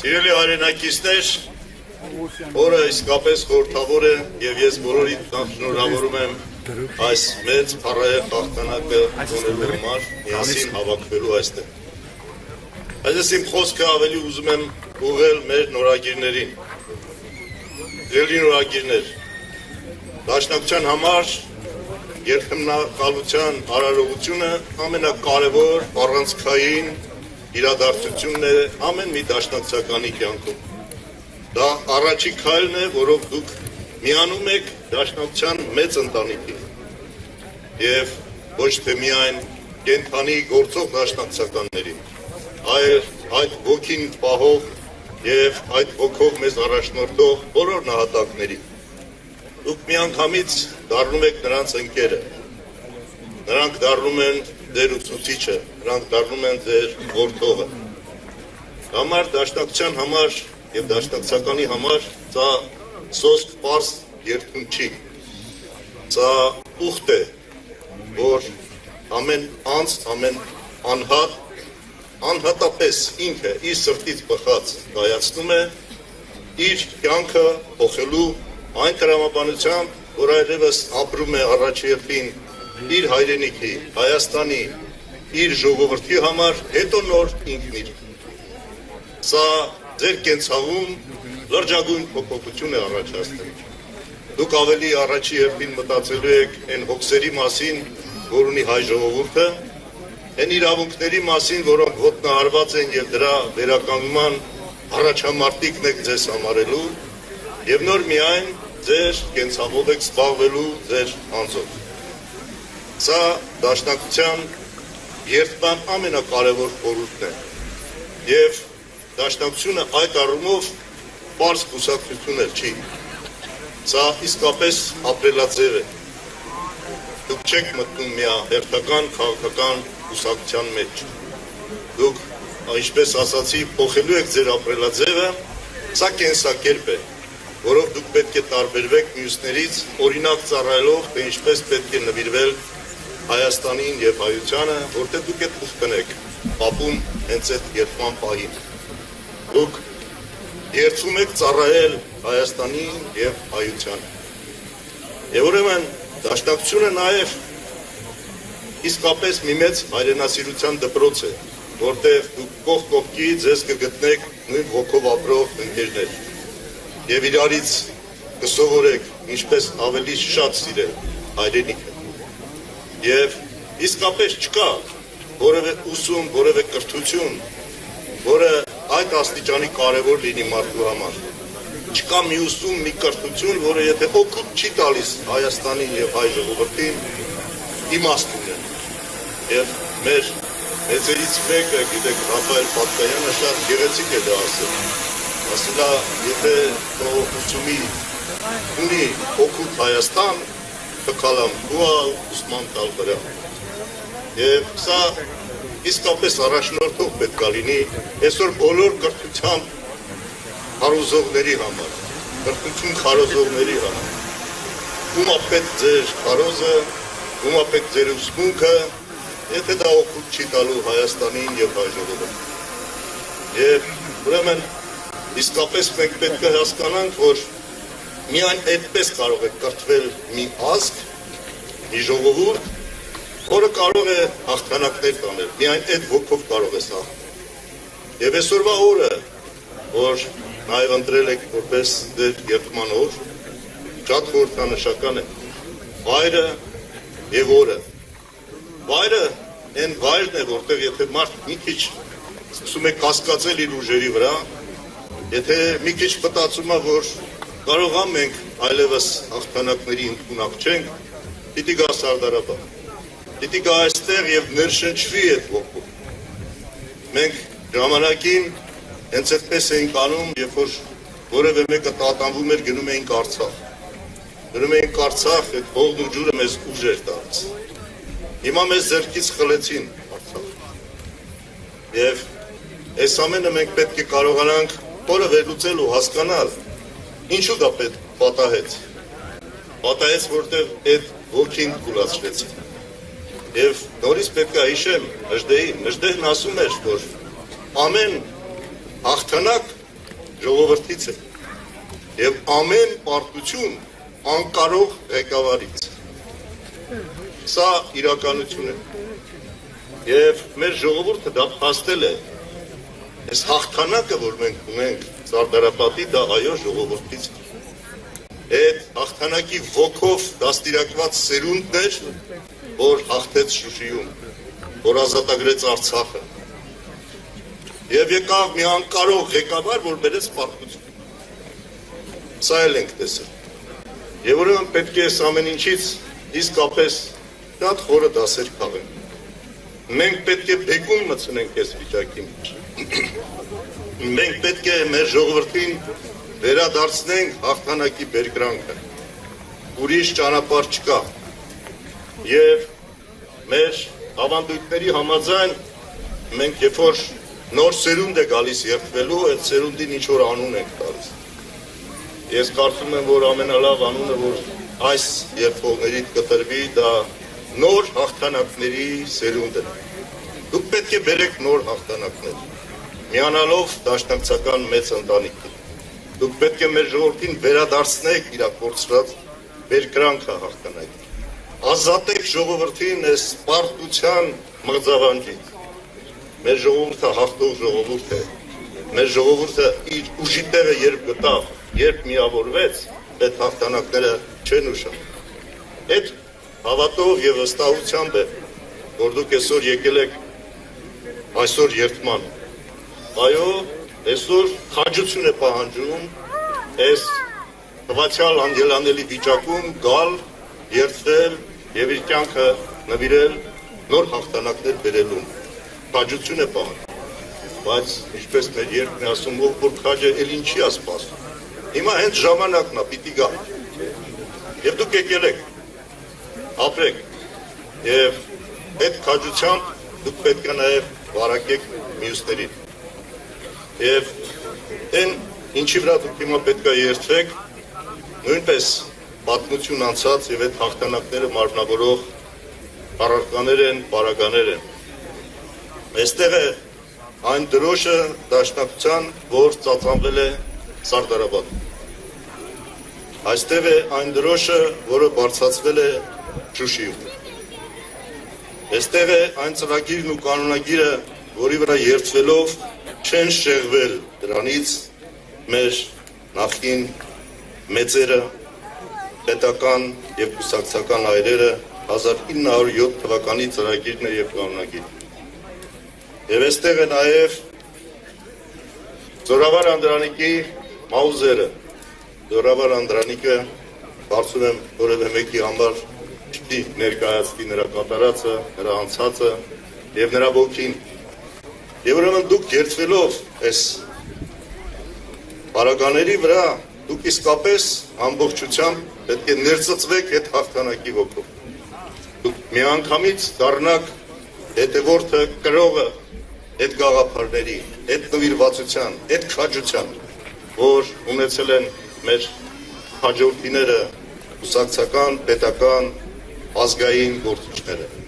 Սիրելի հայրենակիցներ, օրը իսկապես խորհրդավոր է եւ ես բոլորիդ շնորհավորում եմ այս մեծ փառահեղ հաղթանակը ունենալու համար միասին հավաքվելու այստեղ։ Այս իմ խոսքը ավելի ուզում եմ ուղղել մեր նորագիրներին։ Ձեր նորագիրներ, դաշնակցության համար երթմնակալության արարողությունը ամենակարևոր առանցքային իրադարձությունն է ամեն մի դաշնակցականի կյանքում։ Դա առաջին քայլն է, որով դուք միանում եք դաշնակցության մեծ ընտանիքին եւ ոչ թե միայն կենթանի գործող դաշնակցականներին, այլ այդ ոգին պահող եւ այդ ոգով մեզ առաջնորդող բոլոր նահատակներին։ Դուք միանգամից դառնում եք նրանց ընկերը, նրանք դառնում են ձեր ուսուցիչը, նրանք դառնում են ձեր որդողը։ Համար դաշնակցության համար եւ դաշնակցականի համար սա սոսկ պարզ երթուն չի։ Սա ուխտ է, որ ամեն անց, ամեն անհատապես ինքը իր սրտից բխած կայացնում է իր կյանքը փոխելու այն տրամաբանությամբ, որ այլևս ապրում է առաջերտին իր հայրենիքի, Հայաստանի, իր ժողովրդի համար, հետո նոր ինքն իր։ Սա ձեր կենցաղում լրջագույն փոփոխություն է առաջացնում։ Դուք ավելի առաջի հերթին մտածելու եք այն հոգսերի մասին, որ ունի հայ ժողովուրդը, այն իրավունքների մասին, որոնք ոտնահարված են եւ դրա վերականգնման առաջամարտիկն եք ձեզ համարելու, եւ նոր միայն ձեր կենցաղով եք զբաղվելու ձեր անձով։ Սա դաշնակցության երթման ամենակարևոր խորհուրդն է եւ դաշնակցությունը այդ առումով պարզ կուսակցություն չի։ Սա իսկապես ապրելաձև է։ Դուք չեք մտնում միահերթական քաղաքական կուսակցության մեջ։ Դուք, ինչպես ասացի, փոխելու եք ձեր ապրելաձևը, սա կենսակերպ է, որով դուք պետք է տարբերվեք մյուսներից, օրինակ ծառայելով, թե ինչպես պետք է նվիրվել Հայաստանին եւ հայությանը, որտեղ դուք եք ուխտն եք ապում հենց այդ երթման պահին։ Դուք երթում եք ծառայել Հայաստանին եւ հայությանը։ Եվ ուրեմն դաշնակցությունը նաեւ իսկապես մի մեծ հայրենասիրության դպրոց է, որտեղ դուք կողք կողքի ձեզ կգտնեք նույն ոգով ապրող ընկերներ եւ իրարից կսովորեք ինչպես ավելի շատ սիրել հայրենիքը։ Եվ իսկապես չկա որևէ ուսում, որևէ կրթություն, որը այդ աստիճանի կարևոր լինի մարդու համար։ Չկա մի ուսում, մի կրթություն, որը եթե օգուտ չի տալիս Հայաստանին եւ հայ ժողովրդին, իմաստ ունի։ Եվ մեր մեծերից մեկը, գիտեք, Ռաֆայել Պատկայանը շատ գեղեցիկ է դա ասել։ Ասելա, եթե ուսումի ունի օգուտ Հայաստան, կկալամ գուալ, ուսման տալ վրա։ Եվ սա իսկապես առաջնորդող պետք է լինի այսօր բոլոր կրթությամբ քարոզողների համար, կրթություն քարոզողների համար։ Ում է պետք ձեր քարոզը, ում է պետք ձեր ուսմունքը, եթե դա օգուտ չի տալու Հայաստանին եւ հայ ժողովրդին։ Եվ ուրեմն իսկապես մենք պետք է հասկանանք, որ միայն այդպես կարող է կրթվել մի ազգ, մի ժողովուրդ, որը կարող է հաղթանակներ տանել, միայն այդ ոգով կարող է հաղթել։ Եվ այսօրվա օրը, որ նաև ընտրել եք որպես ձեր երթման օր, շատ խորհրդանշական է։ Վայրը եւ օրը։ Վայրը այն վայրն է, որտեղ եթե մարդ մի քիչ սկսում է կասկածել իր ուժերի վրա, եթե մի քիչ մտածում է, որ կարող ենք այլևս հաղթանակների ընդունակ չենք, պիտի գա Սարդարապատ, պիտի գա այստեղ եւ ներշնչվի այդ ոգով։ Մենք ժամանակին հենց այդպես էինք անում, երբ որ որևէ մեկը տատանվում էր, գնում էինք Արցախ։ Գնում էինք Արցախ, այդ ողն ու ջուրը մեզ ուժ էր տալիս։ Հիմա մեզ ձեռքից խլեցին Արցախ։ Եվ այս ամենը մենք պետք է կարողանանք օրը վերլուծել ու հասկանալ, ինչու դա պատահեց։ Պատահեց, որտեղ այդ ոգին կուլացրեց։ Եվ նորից պետք է հիշեմ Նժդեհին։ Նժդեհն ասում էր, որ ամեն հաղթանակ ժողովրդից է եւ ամեն պարտություն անկարող ղեկավարից։ Սա իրականություն է եւ մեր ժողովուրդը դա փաստել է։ Այս հաղթանակը, որ մենք ունենք Սարդարապետի, դա այո ժողովրդից է։ Այդ հաղթանակի ոգով դաստիարակված սերունդն էր, որ հաղթեց Շուշիում, որ ազատագրեց Արցախը։ Եվ եկավ մի անկարող ղեկավար, որ բերեց պարտություն։ Սա էլ ենք տեսել։ Եվ ուրեմն պետք է այս ամեն ինչից իսկապես շատ խորը դասեր քաղենք։ Մենք պետք է բեկում մտցնենք այս վիճակի մեջ։ Մենք պետք է մեր ժողովրդին վերադարձնենք հաղթանակի բերկրանքը։ Ուրիշ ճանապարհ չկա։ Եվ մեր ավանդույթների համաձայն մենք երբ որ նոր սերունդ է գալիս երթվելու, այդ սերունդին ինչ որ անուն ենք տալիս։ Ես կարծում եմ, որ ամենալավ անունը, որ այս երթվողներից կտրվի, դա նոր հաղթանակների սերունդն է։ Դուք պետք է բերեք նոր հաղթանակներ, միանալով դաշնակցական մեծ ընտանիքին։ Դուք պետք է մեր ժողովրդին վերադարձնեք իր կորցրած բերկրանքը հաղթանակի։ Ազատեք ժողովրդին այս պարտության մղձավանջից։ Մեր ժողովուրդը հաղթող ժողովուրդ է։ Մեր ժողովուրդը իր ուժի տեղը երբ գտավ, երբ միավորվեց, այդ հաղթանակները չեն ուշան։ Այդ հավատով եւ վստահությամբ է, որ դուք այսօր եկել եք այսօր երթման։ Այո, այսօր խաչություն է պահանջում այս տվյալ անգելանելի վիճակում գալ, երթվել եւ իր կյանքը նվիրել նոր հաղթանակներ բերելուն։ Խաչություն է պահանջում, բայց ինչպես մեր երկն է ասում, ով որ քաջը էլ ինչի է սպասում։ Հիմա հենց ժամանակն է, պիտի գա։ Եվ դուք եկել եք, ապրեք, եւ այդ քաջությամբ դուք պետք է նաեւ վարակեք մյուսներին։ Եվ այն ինչի վրա դուք հիմա պետք է երթվեք, նույնպես պատմություն անցած եւ այդ հաղթանակները մարմնավորող առարկաներ են, պարագաներ են։ Այստեղ է այն դրոշը դաշնակցության, որ ծածանվել է Սարդարապետում։ Այստեղ է այն դրոշը, որը բարձրացվել է Շուշիում։ Այստեղ է այն ծրագիրն ու կանոնագիրը, որի վրա երթվելով չեն շեղվել դրանից մեր նախկին մեծերը, պետական եւ կուսակցական այրերը 1907 թվականի ծրագիրն է եւ կանոնագիրը։ Եվ այստեղ է նաեւ Զորավար Անդրանիկի մաուզերը։ Զորավար Անդրանիկը կարծում եմ որևէ մեկի համար չի ներկայացնի նրա կատարածը, նրա անցածը եւ նրա ոգին։ Եվ ուրեմն դուք երթվելով այս պարագաների վրա, դուք իսկապես ամբողջությամբ պետք է ներծծվեք այդ հաղթանակի ոգով։ Դուք միանգամից դառնաք հետևորդը, կրողը այդ գաղափարների, այդ նվիրվածության, այդ քաջության, որ ունեցել են մեր հաջորդիները, կուսակցական, պետական, ազգային գործիչները։